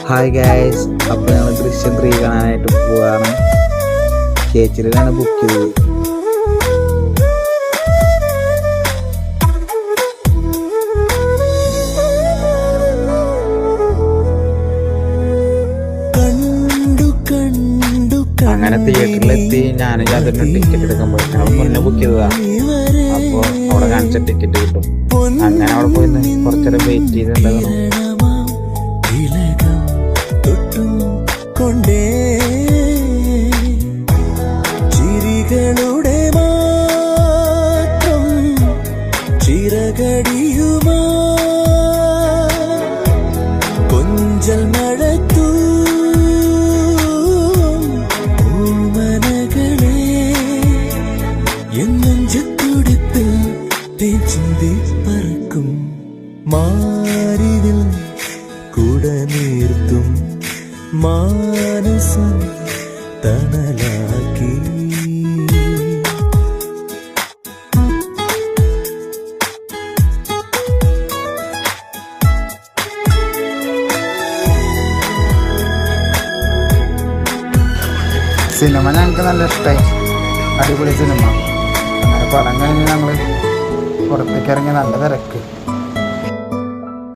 Hi guys, അപ്പോൾ ഞങ്ങൾ ദൃശ്യം 3 കാണാനായിട്ട് പോവുകയാണ്. കേച്ചിലാണ് ബുക്ക് ചെയ്തത്. അങ്ങനെ തിയേറ്ററിലെത്തി ഞാനും അതിന് ടിക്കറ്റ് എടുക്കാൻ പോയി. ഞങ്ങൾ മുന്നേ ബുക്ക് ചെയ്തതാണ്. അപ്പോൾ അവിടെ കാണിച്ച ടിക്കറ്റ് കിട്ടും. അങ്ങനെ അവിടെ പോയി കുറച്ചേരം വെയിറ്റ് ചെയ്തിട്ടുണ്ടായിരുന്നു. ചിരികളുടെ മാത്രം ചിറകടിയുമാ കൊഞ്ചൽ മഴത്തൂ മനകളെ എന്നെഞ്ചത്തുടിപ്പിൽ തേച്ചിന്തി പറക്കും മാരിതിൽ കുട നീർത്തും മാനസം തണലാക്കി. സിനിമ ഞങ്ങൾക്ക് നല്ല ഇഷ്ടമായി. അടിപൊളി സിനിമ. അങ്ങനെ പടം കഴിഞ്ഞ് ഞങ്ങൾ പുറത്തേക്ക് ഇറങ്ങി. നല്ല തിരക്ക്.